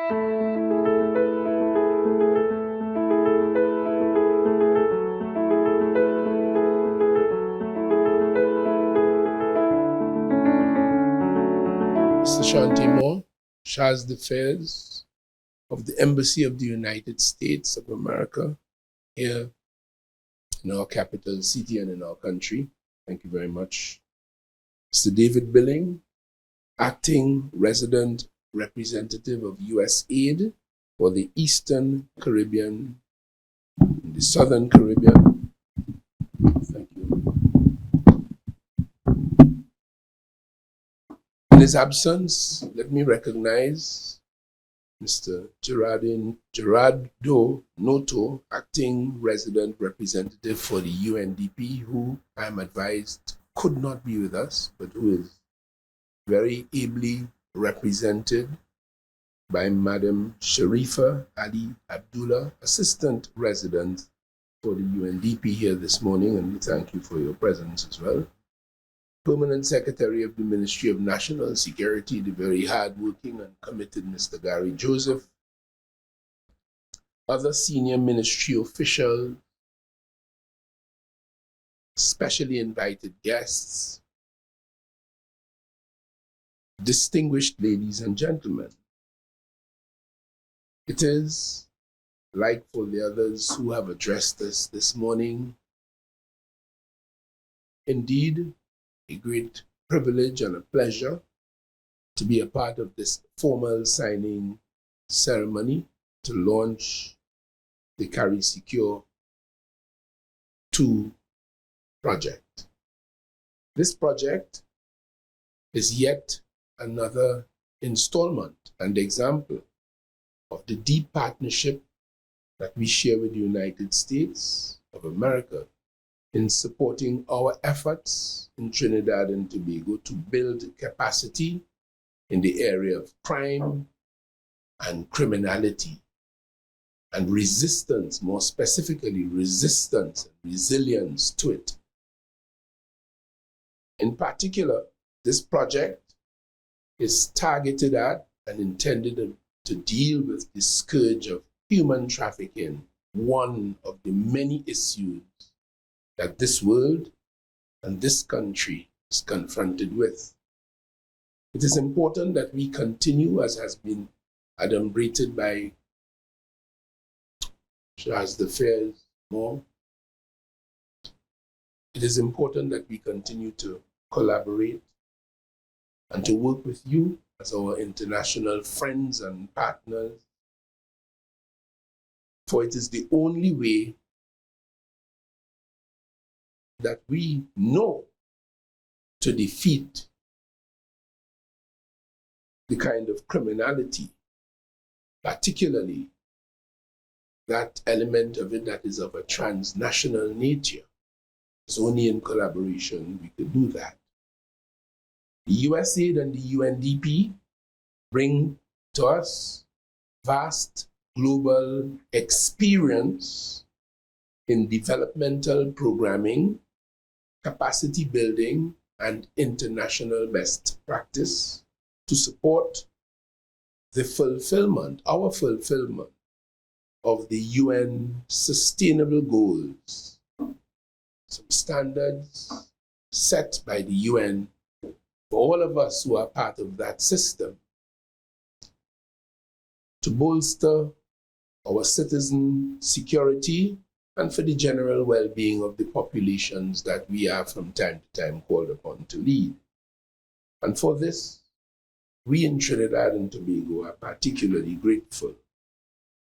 Mr. Shanti Moore, Charge d'Affaires of the Embassy of the United States of America here in our capital city and in our country. Thank you very much. Mr. David Billing, Acting Resident Representative of USAID for the Eastern Caribbean and the Southern Caribbean. Thank you. In his absence, let me recognize Mr. Gerardo Noto, Acting Resident Representative for the UNDP, who I am advised could not be with us, but who is very ably represented by Madam Sharifa Ali Abdullah, Assistant Resident for the UNDP here this morning, and we thank you for your presence as well. Permanent Secretary of the Ministry of National Security, the very hardworking and committed Mr. Gary Joseph, other senior ministry officials, specially invited guests, distinguished ladies and gentlemen. It is, like for the others who have addressed us this morning, indeed a great privilege and a pleasure to be a part of this formal signing ceremony to launch the CARISECURE 2 project. This project is yet another installment and example of the deep partnership that we share with the United States of America in supporting our efforts in Trinidad and Tobago to build capacity in the area of crime and criminality and resistance, more specifically resistance and resilience to it. In particular, this project is targeted at and intended to deal with the scourge of human trafficking, one of the many issues that this world and this country is confronted with. It is important that we continue, as has been adumbrated by Charge d'Affaires Moore. It is important that we continue to collaborate and to work with you as our international friends and partners, for it is the only way that we know to defeat the kind of criminality, particularly that element of it that is of a transnational nature. It's only in collaboration we could do that. The USAID and the UNDP bring to us vast global experience in developmental programming, capacity building, and international best practice to support the fulfillment, our fulfillment of the UN sustainable goals, some standards set by the UN for all of us who are part of that system to bolster our citizen security and for the general well-being of the populations that we are from time to time called upon to lead. And for this, we in Trinidad and Tobago are particularly grateful.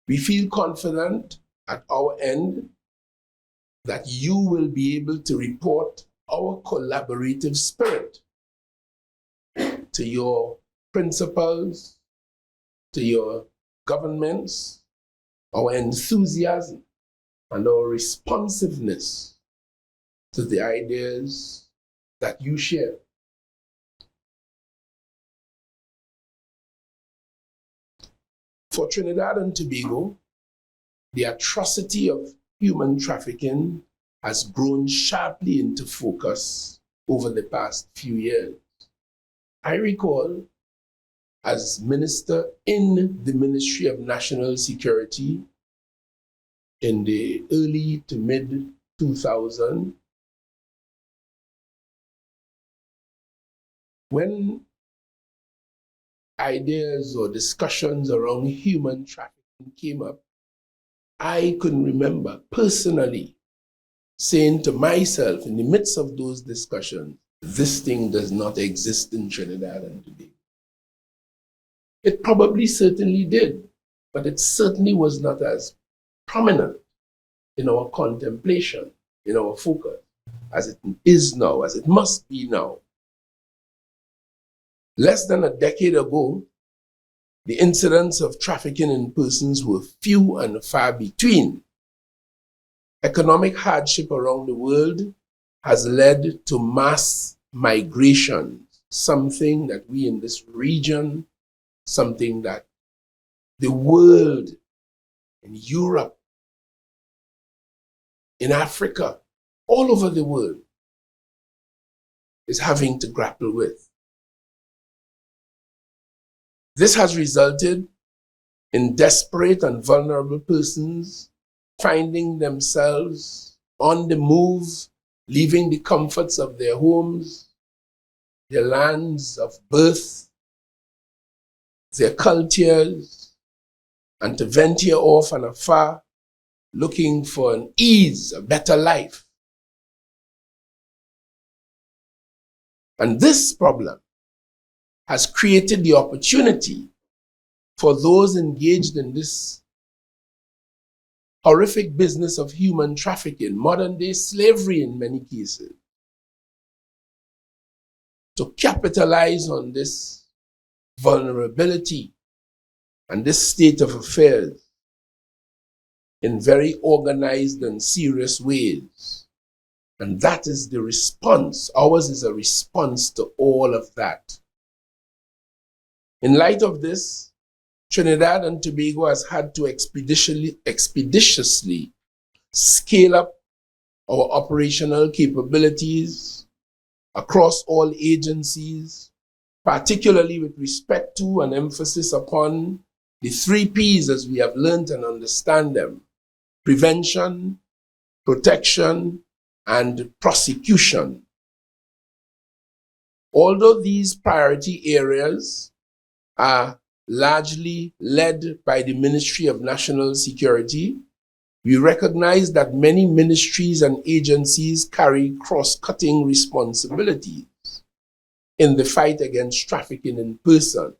We feel confident at our end that you will be able to report our collaborative spirit to your principals, to your governments, our enthusiasm and our responsiveness to the ideas that you share. For Trinidad and Tobago, the atrocity of human trafficking has grown sharply into focus over the past few years. I recall as minister in the Ministry of National Security in the early to mid 2000s, when ideas or discussions around human trafficking came up, I can remember personally saying to myself in the midst of those discussions, this thing does not exist in Trinidad and Tobago. It probably certainly did, but it certainly was not as prominent in our contemplation, in our focus, as it is now, as it must be now. Less than a decade ago, the incidents of trafficking in persons were few and far between. Economic hardship around the world has led to mass migration, something that we in this region, something that the world, in Europe, in Africa, all over the world, is having to grapple with. This has resulted in desperate and vulnerable persons finding themselves on the move, leaving the comforts of their homes, their lands of birth, their cultures, and to venture off and afar, looking for an ease, a better life. And this problem has created the opportunity for those engaged in this horrific business of human trafficking, modern day slavery in many cases, to capitalize on this vulnerability and this state of affairs in very organized and serious ways. And that is the response. Ours is a response to all of that. In light of this, Trinidad and Tobago has had to expeditiously scale up our operational capabilities across all agencies, particularly with respect to and emphasis upon the 3 Ps as we have learned and understand them: prevention, protection, and prosecution. Although these priority areas are largely led by the Ministry of National Security, we recognize that many ministries and agencies carry cross-cutting responsibilities in the fight against trafficking in persons.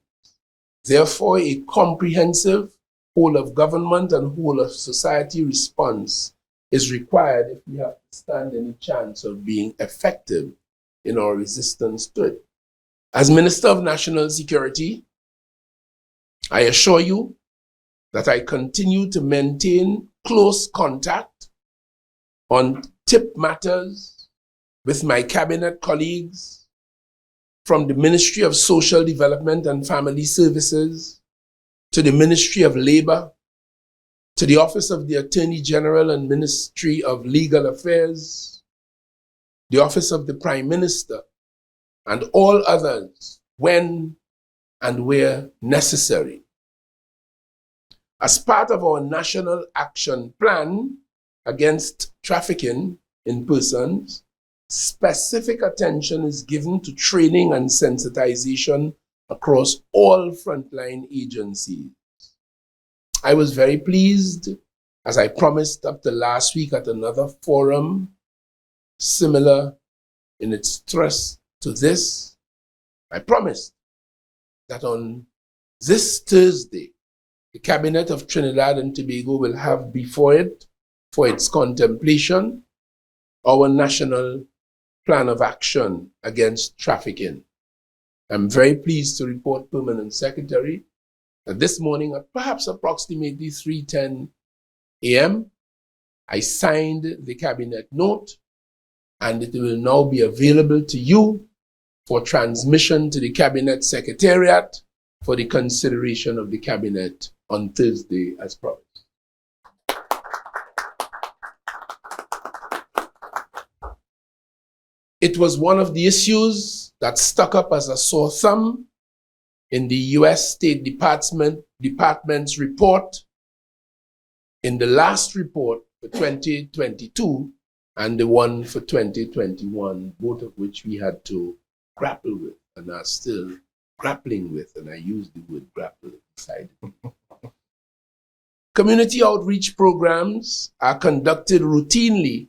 Therefore, a comprehensive whole of government and whole of society response is required if we have to stand any chance of being effective in our resistance to it. As Minister of National Security, I assure you that I continue to maintain close contact on tip matters with my cabinet colleagues from the Ministry of Social Development and Family Services to the Ministry of Labor, to the Office of the Attorney General and Ministry of Legal Affairs, the Office of the Prime Minister, and all others when and where necessary. As part of our National Action Plan against trafficking in persons, specific attention is given to training and sensitization across all frontline agencies. I was very pleased, as I promised up to last week at another forum, similar in its thrust to this. I promised that on this Thursday, the Cabinet of Trinidad and Tobago will have before it, for its contemplation, our National Plan of Action Against Trafficking. I'm very pleased to report, Permanent Secretary, that this morning at perhaps approximately 3:10 a.m., I signed the Cabinet note, and it will now be available to you for transmission to the Cabinet Secretariat for the consideration of the Cabinet on Thursday as promised. It was one of the issues that stuck up as a sore thumb in the US State Department's report, in the last report for 2022 and the one for 2021, both of which we had to grapple with and are still grappling with, and I use the word grapple inside. Community outreach programs are conducted routinely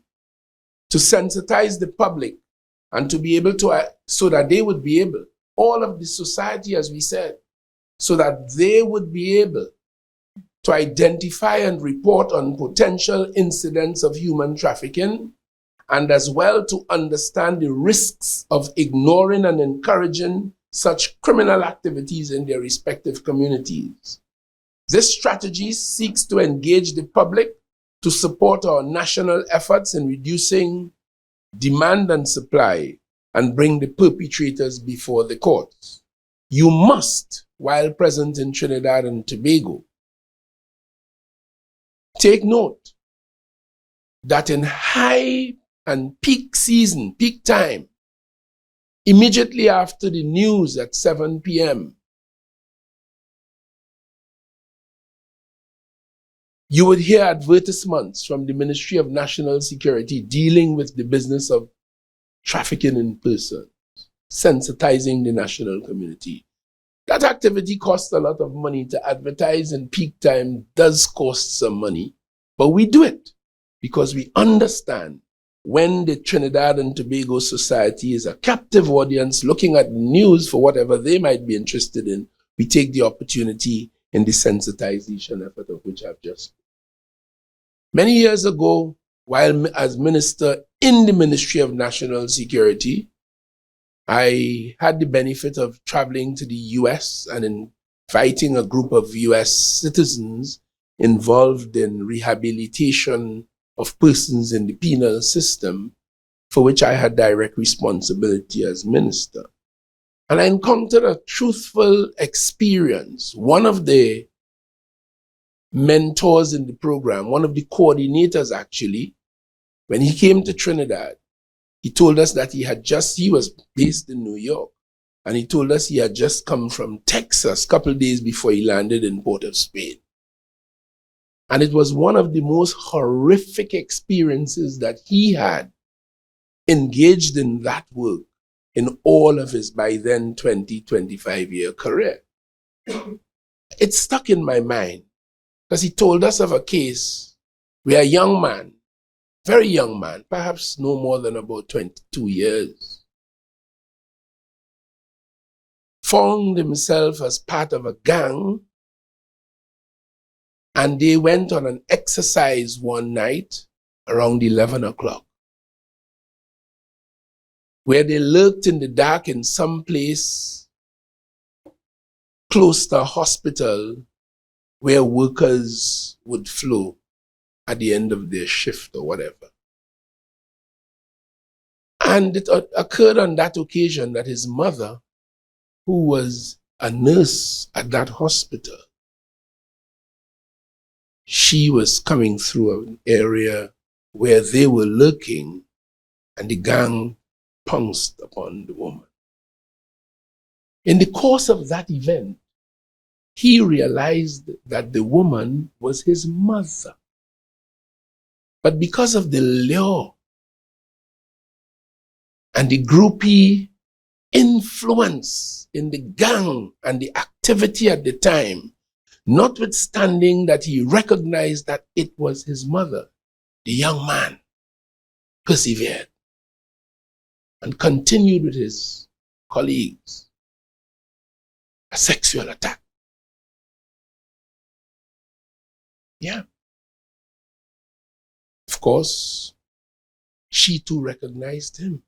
to sensitize the public and to be able to, so that they would be able, all of the society, as we said, so that they would be able to identify and report on potential incidents of human trafficking, and as well to understand the risks of ignoring and encouraging such criminal activities in their respective communities. This strategy seeks to engage the public to support our national efforts in reducing demand and supply and bring the perpetrators before the courts. You must, while present in Trinidad and Tobago, take note that in high and peak season, peak time, immediately after the news at 7 p.m., you would hear advertisements from the Ministry of National Security dealing with the business of trafficking in persons, sensitizing the national community. That activity costs a lot of money to advertise, and peak time does cost some money, but we do it because we understand when the Trinidad and Tobago society is a captive audience looking at news for whatever they might be interested in, we take the opportunity in the sensitization effort of which I've just spoken. Many years ago, while as minister in the Ministry of National Security, I had the benefit of traveling to the US and inviting a group of US citizens involved in rehabilitation of persons in the penal system, for which I had direct responsibility as minister. And I encountered a truthful experience. One of the mentors in the program, one of the coordinators actually, when he came to Trinidad, he told us that he was based in New York, and he told us he had just come from Texas a couple of days before he landed in Port of Spain. And it was one of the most horrific experiences that he had engaged in that work in all of his, by then, 25-year career. It stuck in my mind because he told us of a case where a young man, very young man, perhaps no more than about 22 years, found himself as part of a gang, and they went on an exercise one night around 11 o'clock, where they lurked in the dark in some place close to a hospital where workers would flow at the end of their shift or whatever. And it occurred on that occasion that his mother, who was a nurse at that hospital, she was coming through an area where they were lurking, and the gang pounced upon the woman. In the course of that event, he realized that the woman was his mother. But because of the lure and the groupie influence in the gang and the activity at the time, notwithstanding that he recognized that it was his mother, the young man persevered and continued with his colleagues a sexual attack. Yeah. Of course, she too recognized him,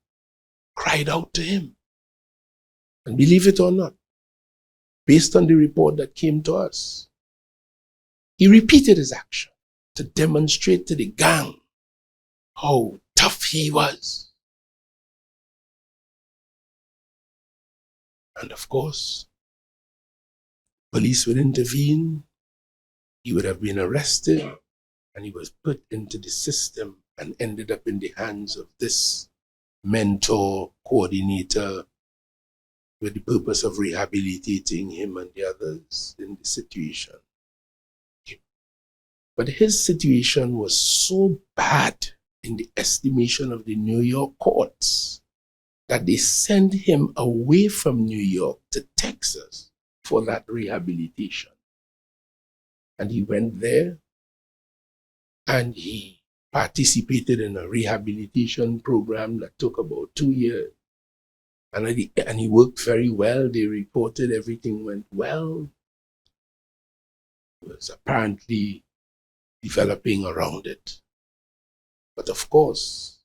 cried out to him. And believe it or not, based on the report that came to us, he repeated his action to demonstrate to the gang how tough he was. And of course, police would intervene, he would have been arrested, and he was put into the system and ended up in the hands of this mentor, coordinator, with the purpose of rehabilitating him and the others in the situation. But his situation was so bad in the estimation of the New York courts that they sent him away from New York to Texas for that rehabilitation. And he went there and he participated in a rehabilitation program that took about 2 years. And he worked very well. They reported everything went well. He was apparently developing around it. But of course,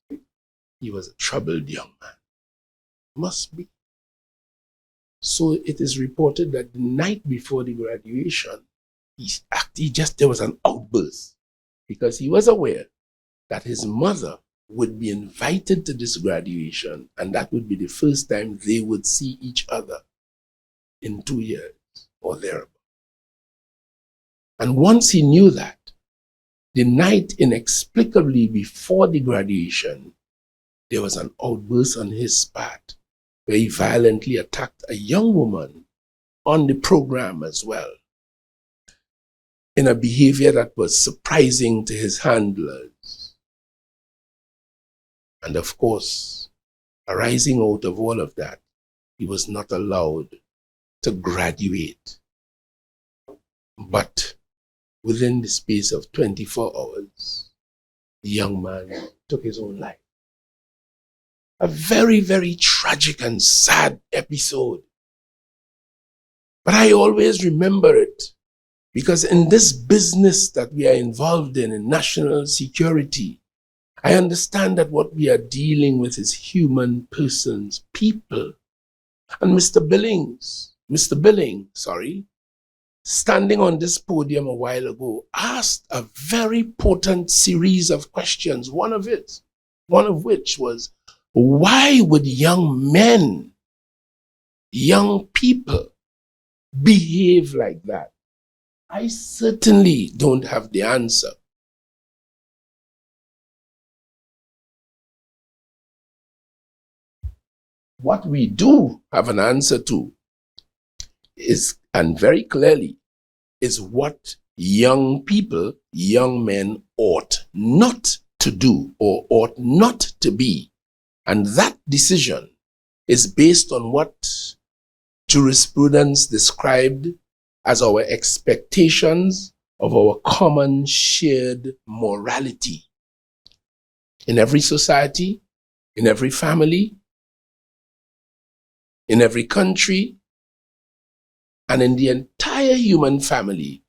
he was a troubled young man. Must be. So it is reported that the night before the graduation, there was an outburst because he was aware that his mother would be invited to this graduation, and that would be the first time they would see each other in 2 years or thereabout. And once he knew that, the night inexplicably before the graduation, there was an outburst on his part where he violently attacked a young woman on the program as well, in a behavior that was surprising to his handlers. And of course, arising out of all of that, he was not allowed to graduate. But within the space of 24 hours, the young man took his own life. A very, very tragic and sad episode. But I always remember it because in this business that we are involved in national security, I understand that what we are dealing with is human persons, people. And Mr. Billing, standing on this podium a while ago, asked a very potent series of questions, one of which was, why would young men, young people, behave like that? I certainly don't have the answer. What we do have an answer to is, and very clearly, is what young people, young men ought not to do or ought not to be. And that decision is based on what jurisprudence described as our expectations of our common shared morality. In every society, in every family, in every country, and in the entire human family,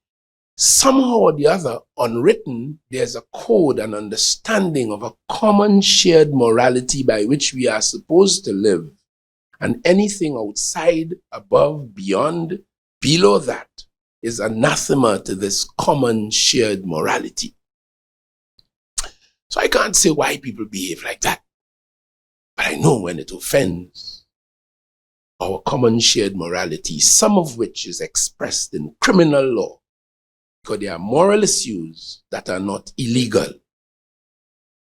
somehow or the other, unwritten, there's a code and understanding of a common shared morality by which we are supposed to live. And anything outside, above, beyond, below that is anathema to this common shared morality. So I can't say why people behave like that, but I know when it offends our common shared morality, some of which is expressed in criminal law, because there are moral issues that are not illegal.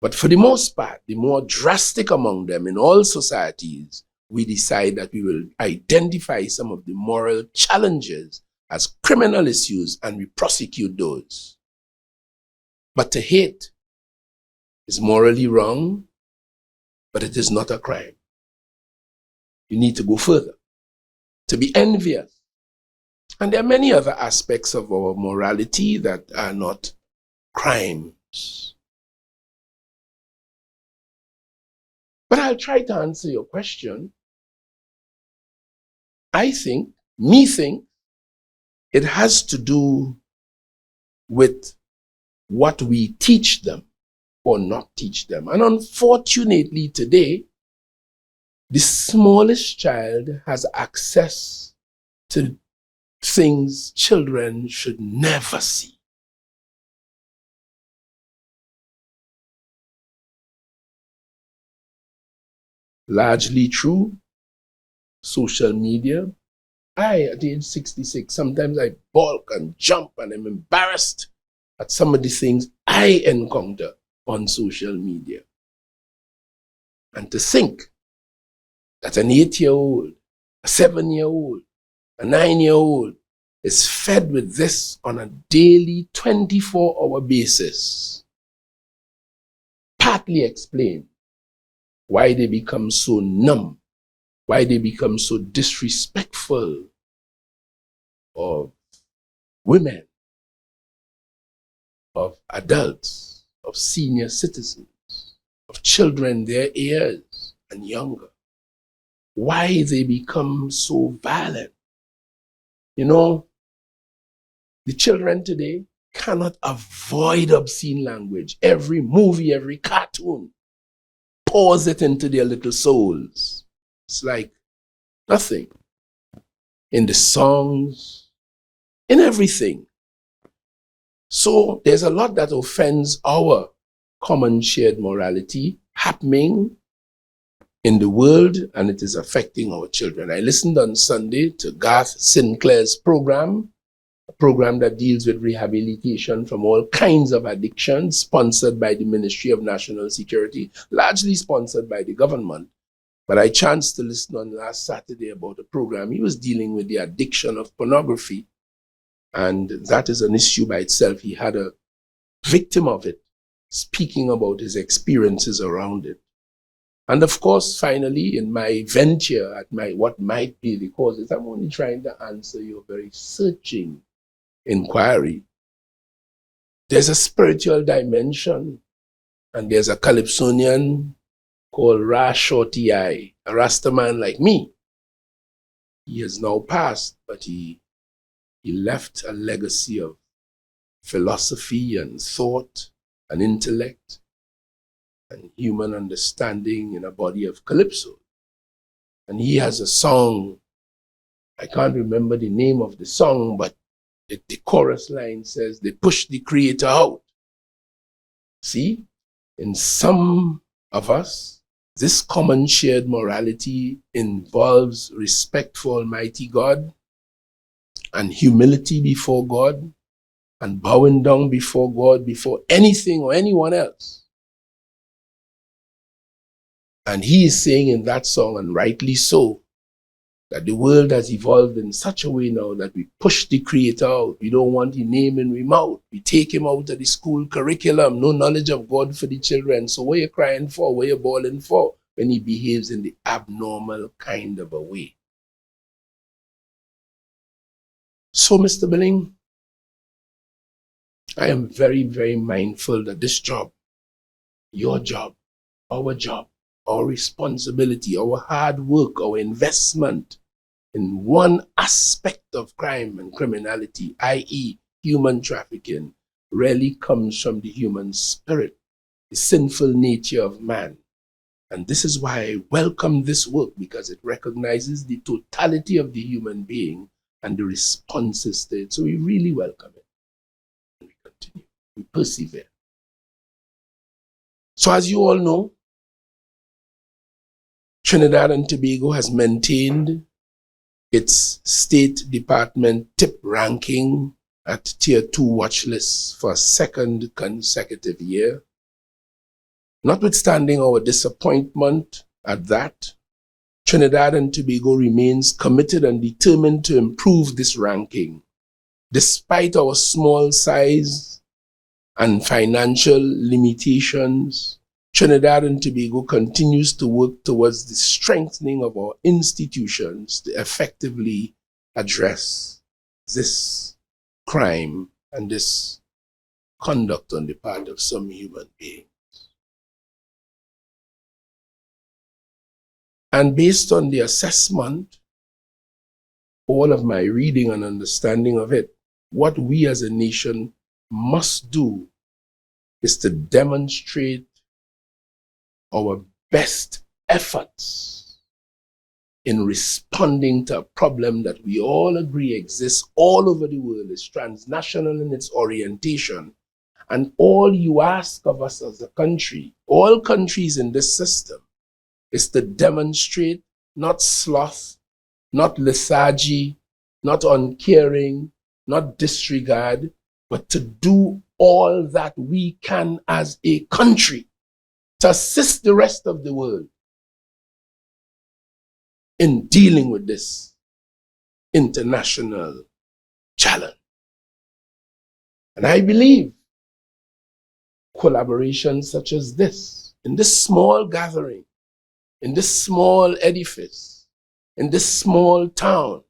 But for the most part, the more drastic among them in all societies, we decide that we will identify some of the moral challenges as criminal issues and we prosecute those. But to hate is morally wrong, but it is not a crime. You need to go further. To be envious. And there are many other aspects of our morality that are not crimes. But I'll try to answer your question. I think it has to do with what we teach them or not teach them. And unfortunately today, the smallest child has access to things children should never see. Largely true, social media. At age 66, sometimes I balk and jump and I'm embarrassed at some of the things I encounter on social media. And to think that an 8-year-old A 7-year-old, a 9-year-old is fed with this on a daily 24-hour basis. Partly explain why they become so numb, why they become so disrespectful of women, of adults, of senior citizens, of children their years and younger. Why they become so violent. You know, the children today cannot avoid obscene language. Every movie, every cartoon pours it into their little souls. It's like nothing. In the songs, in everything. So there's a lot that offends our common shared morality happening in the world, and it is affecting our children. I listened on Sunday to Garth Sinclair's program, a program that deals with rehabilitation from all kinds of addictions, sponsored by the Ministry of National Security, largely sponsored by the government. But I chanced to listen on last Saturday about a program. He was dealing with the addiction of pornography. And that is an issue by itself. He had a victim of it speaking about his experiences around it. And of course, finally, in my venture at what might be the causes, I'm only trying to answer your very searching inquiry. There's a spiritual dimension, and there's a Calypsonian called Ra Shorty Eye, a Rasta man like me. He has now passed, but he left a legacy of philosophy and thought and intellect and human understanding in a body of calypso. And he has a song, I can't remember the name of the song, but the chorus line says, they push the creator out. See, in some of us, this common shared morality involves respect for Almighty God and humility before God and bowing down before God, before anything or anyone else. And he is saying in that song, and rightly so, that the world has evolved in such a way now that we push the creator out. We don't want his name in our mouth. We take him out of the school curriculum. No knowledge of God for the children. So what are you crying for? What are you bawling for? When he behaves in the abnormal kind of a way. So, Mr. Billing, I am very, very mindful that this job, your job, our responsibility, our hard work, our investment in one aspect of crime and criminality, i.e. human trafficking, really comes from the human spirit, the sinful nature of man. And this is why I welcome this work, because it recognizes the totality of the human being and the responses to it. So we really welcome it. And we continue. We persevere. So as you all know, Trinidad and Tobago has maintained its State Department tip ranking at Tier 2 watch list for a second consecutive year. Notwithstanding our disappointment at that, Trinidad and Tobago remains committed and determined to improve this ranking. Despite our small size and financial limitations, Trinidad and Tobago continues to work towards the strengthening of our institutions to effectively address this crime and this conduct on the part of some human beings. And based on the assessment, all of my reading and understanding of it, what we as a nation must do is to demonstrate our best efforts in responding to a problem that we all agree exists all over the world, is transnational in its orientation. And all you ask of us as a country, all countries in this system, is to demonstrate not sloth, not lethargy, not uncaring, not disregard, but to do all that we can as a country to assist the rest of the world in dealing with this international challenge. And I believe collaborations such as this, in this small gathering, in this small edifice, in this small town,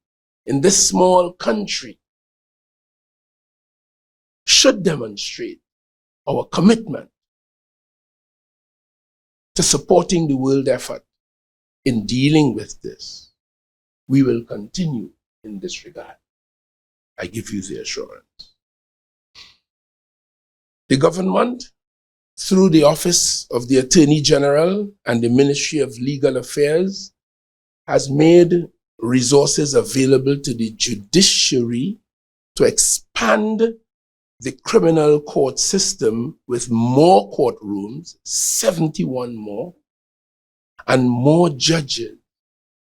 in this small country, should demonstrate our commitment to supporting the world effort in dealing with this. We will continue in this regard. I give you the assurance. The government, through the Office of the Attorney General and the Ministry of Legal Affairs, has made resources available to the judiciary to expand the criminal court system with more courtrooms, 71 more, and more judges,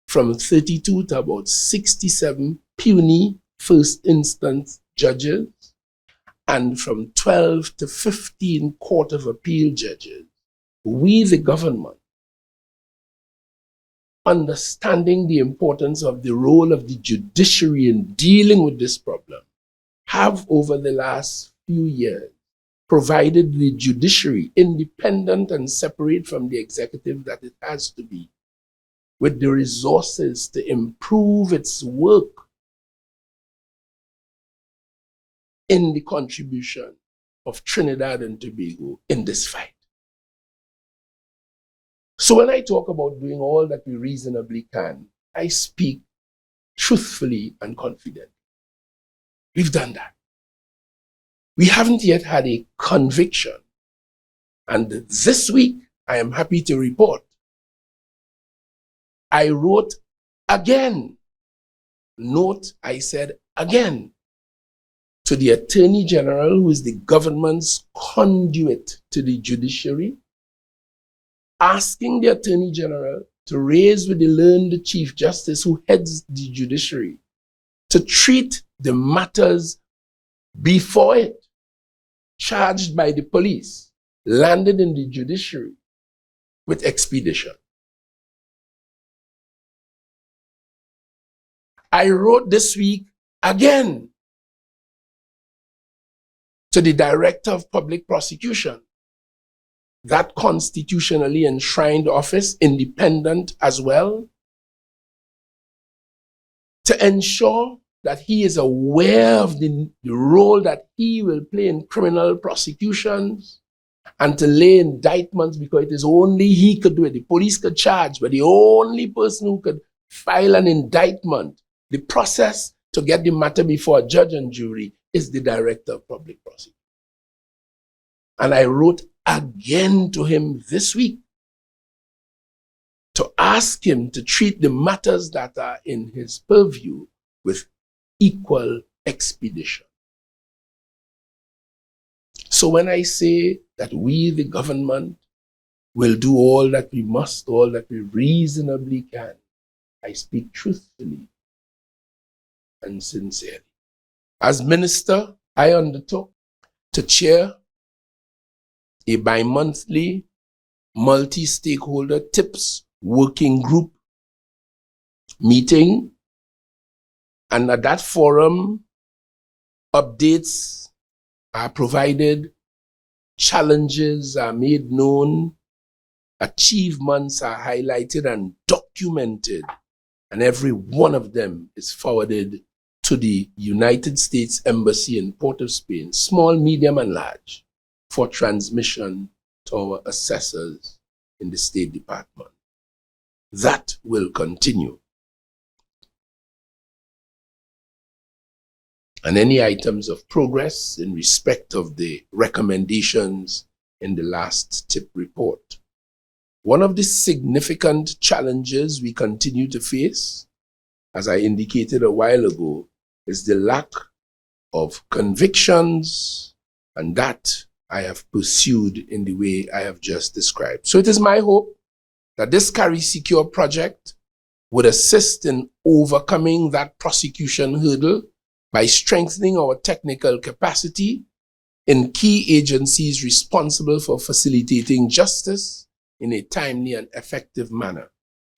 from 32 to about 67 puny first instance judges, and from 12 to 15 Court of Appeal judges. We, the government, understanding the importance of the role of the judiciary in dealing with this problem, have over the last few years provided the judiciary, independent and separate from the executive that it has to be, with the resources to improve its work in the contribution of Trinidad and Tobago in this fight. So when I talk about doing all that we reasonably can, I speak truthfully and confidently. We've done that. We haven't yet had a conviction. And this week, I am happy to report, I wrote again, note, I said again, to the Attorney General, who is the government's conduit to the judiciary, asking the Attorney General to raise with the learned Chief Justice who heads the judiciary to treat the matters before it, charged by the police, landed in the judiciary with expedition. I wrote this week again to the Director of Public Prosecution, that constitutionally enshrined office, independent as well, to ensure that he is aware of the role that he will play in criminal prosecutions and to lay indictments, because it is only he could do it. The police could charge, but the only person who could file an indictment, the process to get the matter before a judge and jury, is the Director of Public Prosecution. And I wrote again to him this week to ask him to treat the matters that are in his purview with equal expedition. So when I say that we, the government, will do all that we must, all that we reasonably can, I speak truthfully and sincerely. As minister, I undertook to chair a bi-monthly multi-stakeholder TIPS working group meeting, and at that forum, updates are provided, challenges are made known, achievements are highlighted and documented, and every one of them is forwarded to the United States Embassy in Port of Spain, small, medium, and large, for transmission to our assessors in the State Department. That will continue. And any items of progress in respect of the recommendations in the last TIP report. One of the significant challenges we continue to face, as I indicated a while ago, is the lack of convictions, and that I have pursued in the way I have just described. So it is my hope that this CARISECURE project would assist in overcoming that prosecution hurdle by strengthening our technical capacity in key agencies responsible for facilitating justice in a timely and effective manner,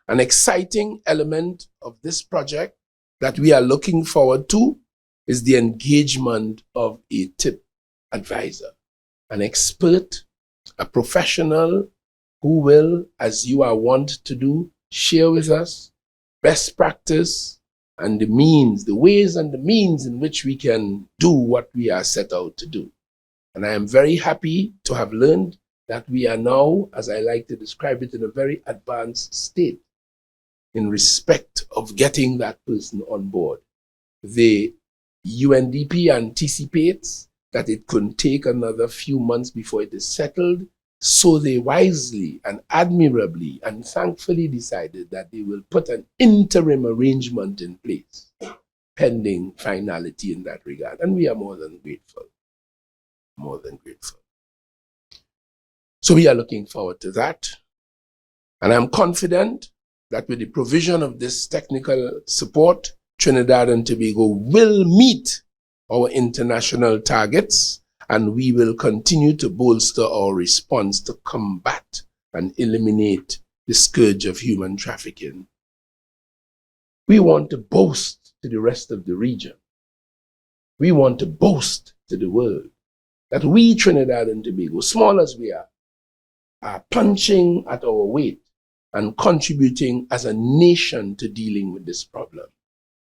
An exciting element of this project that we are looking forward to is the engagement of a tip advisor, an expert, a professional who will, as you are wont to do, share with us best practice and the means, the ways and the means in which we can do what we are set out to do. And I am very happy to have learned that we are now, as I like to describe it, in a very advanced state in respect of getting that person on board. The UNDP anticipates that it could take another few months before it is settled, so they wisely and admirably and thankfully decided that they will put an interim arrangement in place, pending finality in that regard. And we are more than grateful, more than grateful. So we are looking forward to that. And I'm confident that with the provision of this technical support, Trinidad and Tobago will meet our international targets, and we will continue to bolster our response to combat and eliminate the scourge of human trafficking. We want to boast to the rest of the region. We want to boast to the world that we, Trinidad and Tobago, small as we are punching at our weight and contributing as a nation to dealing with this problem.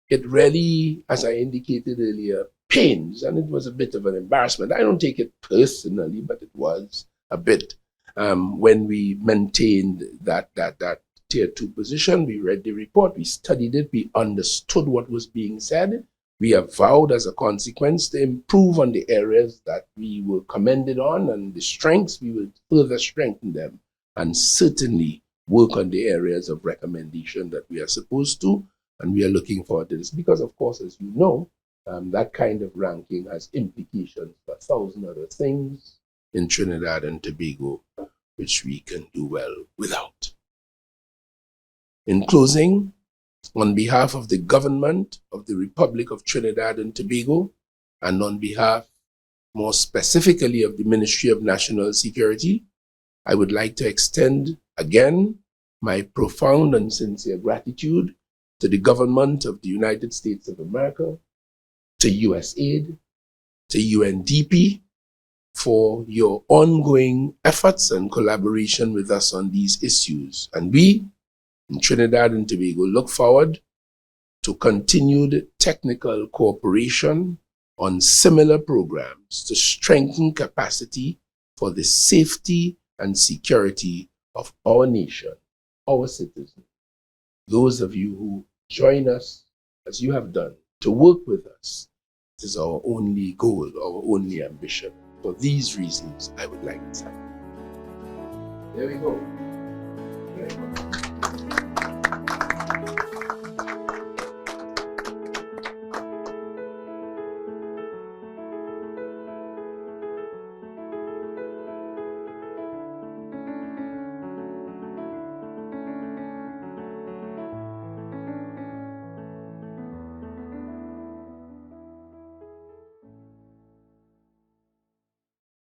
It really, as I indicated earlier, pains, and it was a bit of an embarrassment. I don't take it personally, but it was a bit when we maintained that tier 2 position. We read the report, we studied it, we understood what was being said. We have vowed as a consequence to improve on the areas that we were commended on, and the strengths, we will further strengthen them, and certainly work on the areas of recommendation that we are supposed to. And we are looking forward to this because, of course, as you know, that kind of ranking has implications for 1,000 other things in Trinidad and Tobago, which we can do well without. In closing, on behalf of the government of the Republic of Trinidad and Tobago, and on behalf, more specifically, of the Ministry of National Security, I would like to extend again my profound and sincere gratitude to the government of the United States of America, to USAID, to UNDP, for your ongoing efforts and collaboration with us on these issues. And we, in Trinidad and Tobago, look forward to continued technical cooperation on similar programs to strengthen capacity for the safety and security of our nation, our citizens. Those of you who join us, as you have done, to work with us, it is our only goal, our only ambition. For these reasons, I would like to thank you. There we go. Very much.